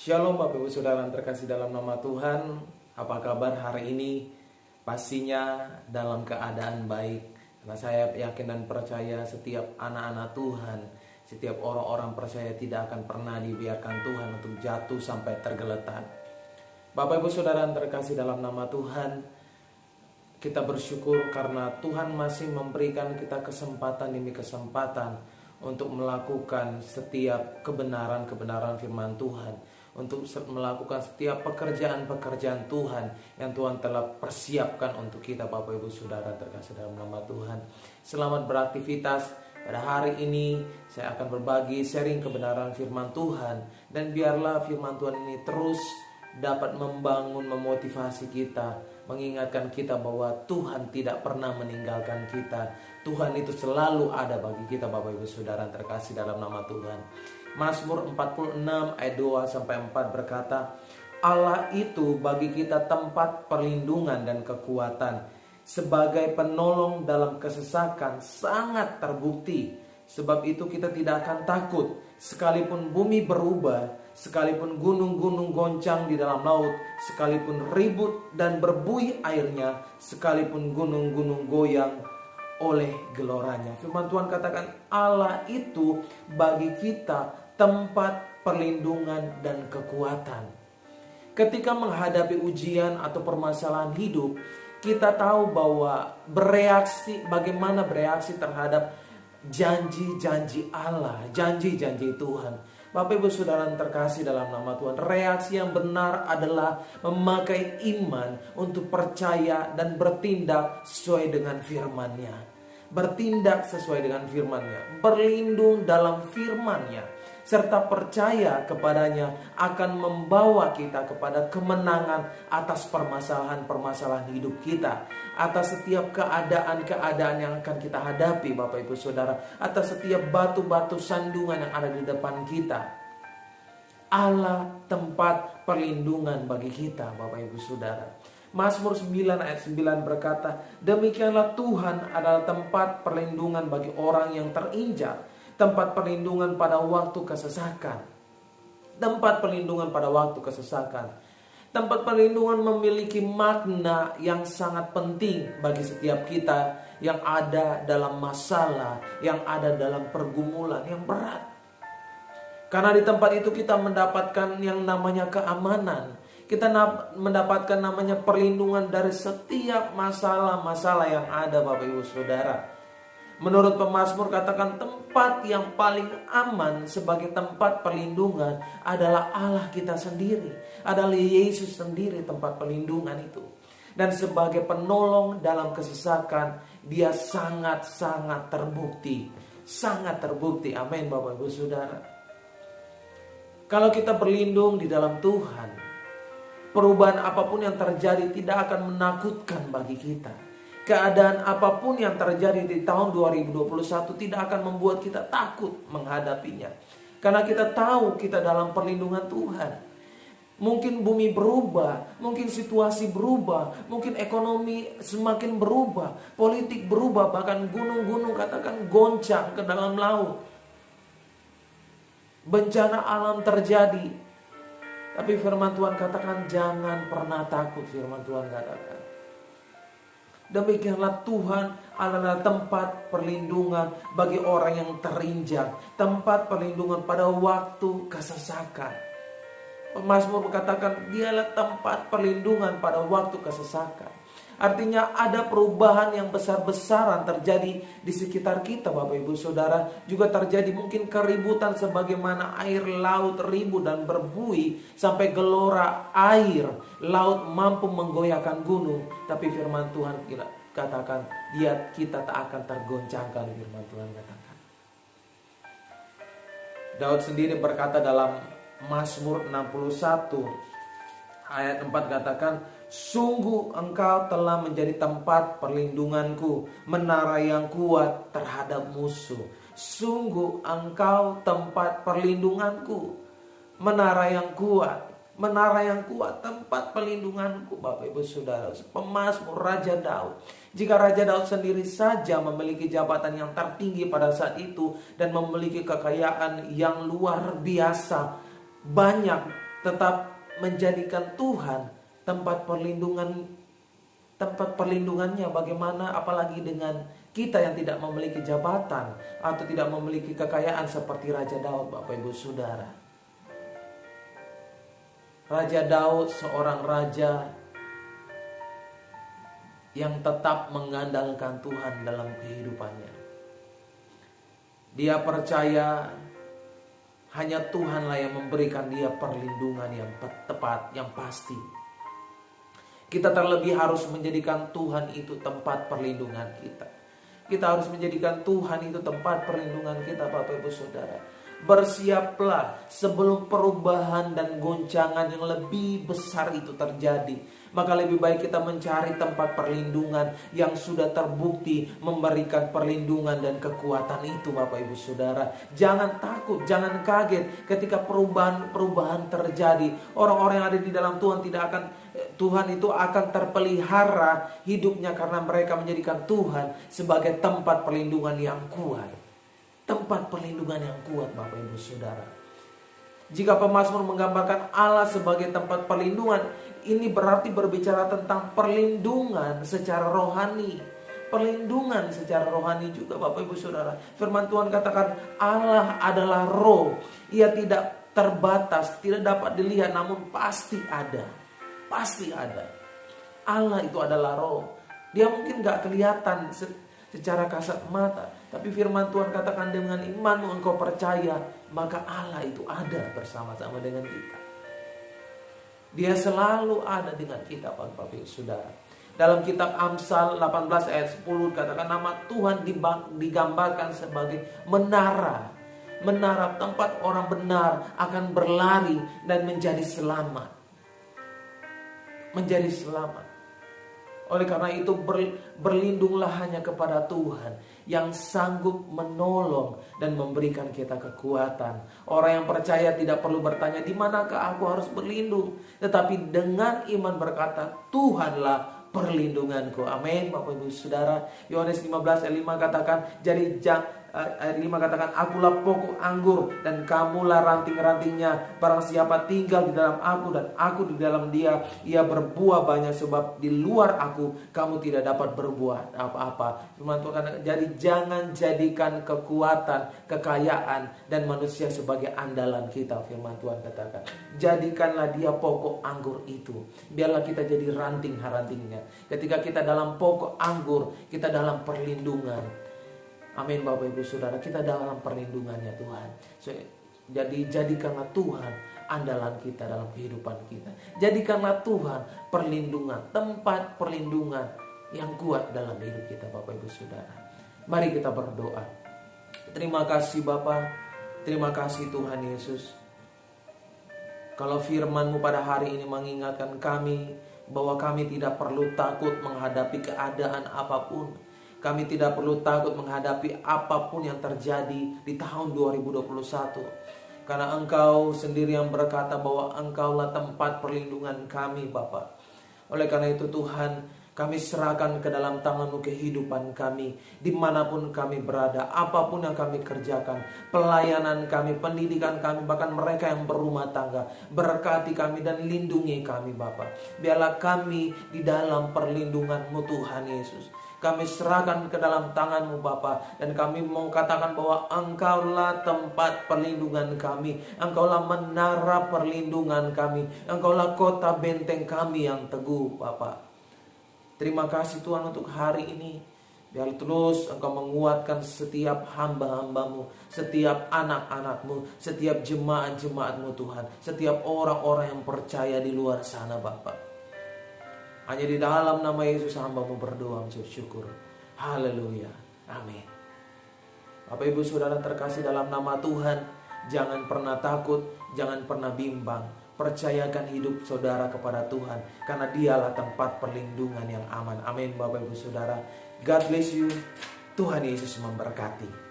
Shalom Bapak Ibu Saudara yang terkasih dalam nama Tuhan. Apa kabar hari ini? Pastinya dalam keadaan baik. Karena saya yakin dan percaya setiap anak-anak Tuhan, setiap orang-orang percaya tidak akan pernah dibiarkan Tuhan untuk jatuh sampai tergeletak. Bapak Ibu Saudara yang terkasih dalam nama Tuhan, kita bersyukur karena Tuhan masih memberikan kita kesempatan demi kesempatan untuk melakukan setiap kebenaran firman Tuhan, untuk melakukan setiap pekerjaan Tuhan yang Tuhan telah persiapkan untuk kita. Bapak Ibu Saudara terkasih dalam nama Tuhan, selamat beraktivitas. Pada hari ini saya akan berbagi sharing kebenaran firman Tuhan, dan biarlah firman Tuhan ini terus dapat membangun, memotivasi kita, mengingatkan kita bahwa Tuhan tidak pernah meninggalkan kita. Tuhan itu selalu ada bagi kita. Bapak Ibu Saudara terkasih dalam nama Tuhan, Mazmur 46 ayat 2-4 berkata, Allah itu bagi kita tempat perlindungan dan kekuatan, sebagai penolong dalam kesesakan sangat terbukti. Sebab itu kita tidak akan takut, sekalipun bumi berubah, sekalipun gunung-gunung goncang di dalam laut, sekalipun ribut dan berbuih airnya, sekalipun gunung-gunung goyang oleh geloranya. Firman Tuhan katakan Allah itu bagi kita tempat perlindungan dan kekuatan. Ketika menghadapi ujian atau permasalahan hidup, kita tahu bahwa bagaimana bereaksi terhadap janji-janji Allah, janji-janji Tuhan. Bapak Ibu Saudara yang terkasih dalam nama Tuhan, reaksi yang benar adalah memakai iman untuk percaya dan bertindak sesuai dengan firman-Nya. Bertindak sesuai dengan firman-Nya, berlindung dalam firman-Nya, serta percaya kepadanya akan membawa kita kepada kemenangan atas permasalahan-permasalahan hidup kita, atas setiap keadaan-keadaan yang akan kita hadapi. Bapak Ibu Saudara, atas setiap batu-batu sandungan yang ada di depan kita, Allah tempat perlindungan bagi kita. Bapak Ibu Saudara, Mazmur 9 ayat 9 berkata, demikianlah Tuhan adalah tempat perlindungan bagi orang yang terinjak, tempat perlindungan pada waktu kesesakan. Tempat perlindungan pada waktu kesesakan. Tempat perlindungan memiliki makna yang sangat penting bagi setiap kita yang ada dalam masalah, yang ada dalam pergumulan yang berat. Karena di tempat itu kita mendapatkan yang namanya keamanan. Kita mendapatkan namanya perlindungan dari setiap masalah-masalah yang ada, Bapak Ibu Saudara. Menurut pemazmur katakan tempat yang paling aman sebagai tempat perlindungan adalah Allah kita sendiri. Adalah Yesus sendiri tempat perlindungan itu. Dan sebagai penolong dalam kesesakan, Dia sangat-sangat terbukti. Sangat terbukti. Amin Bapak Ibu Saudara. Kalau kita berlindung di dalam Tuhan, perubahan apapun yang terjadi tidak akan menakutkan bagi kita. Keadaan apapun yang terjadi di tahun 2021 tidak akan membuat kita takut menghadapinya. Karena kita tahu kita dalam perlindungan Tuhan. Mungkin bumi berubah, mungkin situasi berubah, mungkin ekonomi semakin berubah, politik berubah, bahkan gunung-gunung katakan goncang ke dalam laut. Bencana alam terjadi. Tapi firman Tuhan katakan jangan pernah takut. Firman Tuhan katakan demikianlah Tuhan adalah tempat perlindungan bagi orang yang terinjak, tempat perlindungan pada waktu kesesakan. Pemazmur mengatakan dialah tempat perlindungan pada waktu kesesakan. Artinya ada perubahan yang besar-besaran terjadi di sekitar kita, Bapak Ibu Saudara. Juga terjadi mungkin keributan sebagaimana air laut ribut dan berbuih sampai gelora air laut mampu menggoyahkan gunung. Tapi firman Tuhan katakan kita tak akan tergoncangkan. Firman Tuhan katakan. Daud sendiri berkata dalam Mazmur 61 ayat 4 katakan, sungguh engkau telah menjadi tempat perlindunganku, menara yang kuat terhadap musuh. Sungguh engkau tempat perlindunganku, menara yang kuat, tempat perlindunganku. Bapak Ibu Saudara, pemazmur Raja Daud. Jika Raja Daud sendiri saja memiliki jabatan yang tertinggi pada saat itu dan memiliki kekayaan yang luar biasa, banyak tetap menjadikan Tuhan tempat perlindungannya. Bagaimana apalagi dengan kita yang tidak memiliki jabatan atau tidak memiliki kekayaan seperti Raja Daud, Bapak Ibu Saudara. Raja Daud seorang raja yang tetap mengandalkan Tuhan dalam kehidupannya. Dia percaya hanya Tuhanlah yang memberikan dia perlindungan yang tepat, yang pasti. Kita terlebih harus menjadikan Tuhan itu tempat perlindungan kita. Kita harus menjadikan Tuhan itu tempat perlindungan kita, Bapak Ibu Saudara. Bersiaplah sebelum perubahan dan goncangan yang lebih besar itu terjadi. Maka lebih baik kita mencari tempat perlindungan yang sudah terbukti memberikan perlindungan dan kekuatan itu, Bapak Ibu Saudara. Jangan takut, jangan kaget ketika perubahan terjadi. Orang-orang yang ada di dalam Tuhan itu akan terpelihara hidupnya karena mereka menjadikan Tuhan sebagai tempat perlindungan yang kuat. Tempat perlindungan yang kuat, Bapak Ibu Saudara. Jika pemazmur menggambarkan Allah sebagai tempat perlindungan, ini berarti berbicara tentang perlindungan secara rohani. Perlindungan secara rohani juga, Bapak Ibu Saudara. Firman Tuhan katakan Allah adalah roh. Ia tidak terbatas, tidak dapat dilihat, namun pasti ada. Pasti ada. Allah itu adalah roh. Dia mungkin gak kelihatan secara kasat mata, tapi firman Tuhan katakan dengan imanmu engkau percaya, maka Allah itu ada bersama-sama dengan kita. Dia selalu ada dengan kita, Bapak Ibu Saudara. Dalam kitab Amsal 18 ayat 10 katakan nama Tuhan digambarkan sebagai menara. Menara tempat orang benar akan berlari dan menjadi selamat. Menjadi selamat. Oleh karena itu berlindunglah hanya kepada Tuhan yang sanggup menolong dan memberikan kita kekuatan. Orang yang percaya tidak perlu bertanya di manakah aku harus berlindung, tetapi dengan iman berkata Tuhanlah perlindunganku. Amin, Bapak Ibu Saudara. Yohanes 15 ayat 5 katakan, ayat 5 katakan, akulah pokok anggur dan kamulah ranting-rantingnya. Barang siapa tinggal di dalam aku dan aku di dalam dia, ia berbuah banyak, sebab di luar aku kamu tidak dapat berbuah apa-apa. Firman Tuhan katakan, jadi jangan jadikan kekuatan, kekayaan dan manusia sebagai andalan kita. Firman Tuhan katakan, jadikanlah dia pokok anggur itu. Biarlah kita jadi ranting-rantingnya. Ketika kita dalam pokok anggur, kita dalam perlindungan. Amin, Bapak Ibu Saudara, kita dalam perlindungannya Tuhan. Jadi jadikanlah Tuhan andalan kita dalam kehidupan kita. Jadikanlah Tuhan perlindungan, tempat perlindungan yang kuat dalam hidup kita, Bapak Ibu Saudara. Mari kita berdoa. Terima kasih Bapa, terima kasih Tuhan Yesus. Kalau firman-Mu pada hari ini mengingatkan kami bahwa kami tidak perlu takut menghadapi keadaan apapun. Kami tidak perlu takut menghadapi apapun yang terjadi di tahun 2021. Karena Engkau sendiri yang berkata bahwa Engkaulah tempat perlindungan kami, Bapa. Oleh karena itu Tuhan, kami serahkan ke dalam tangan-Mu kehidupan kami, dimanapun kami berada, apapun yang kami kerjakan, pelayanan kami, pendidikan kami, bahkan mereka yang berumah tangga. Berkati kami dan lindungi kami, Bapa. Biarlah kami di dalam perlindungan-Mu, Tuhan Yesus. Kami serahkan ke dalam tangan-Mu Bapa, dan kami mau katakan bahwa Engkaulah tempat perlindungan kami, Engkaulah menara perlindungan kami, Engkaulah kota benteng kami yang teguh Bapa. Terima kasih Tuhan untuk hari ini. Biar terus Engkau menguatkan setiap hamba-hamba-Mu, setiap anak-anak-Mu, setiap jemaat-jemaat-Mu Tuhan, setiap orang-orang yang percaya di luar sana Bapa. Hanya di dalam nama Yesus hamba-Mu berdoa syukur. Haleluya. Amin. Bapak Ibu Saudara terkasih dalam nama Tuhan, jangan pernah takut, jangan pernah bimbang. Percayakan hidup saudara kepada Tuhan, karena Dialah tempat perlindungan yang aman. Amin Bapak Ibu Saudara. God bless you. Tuhan Yesus memberkati.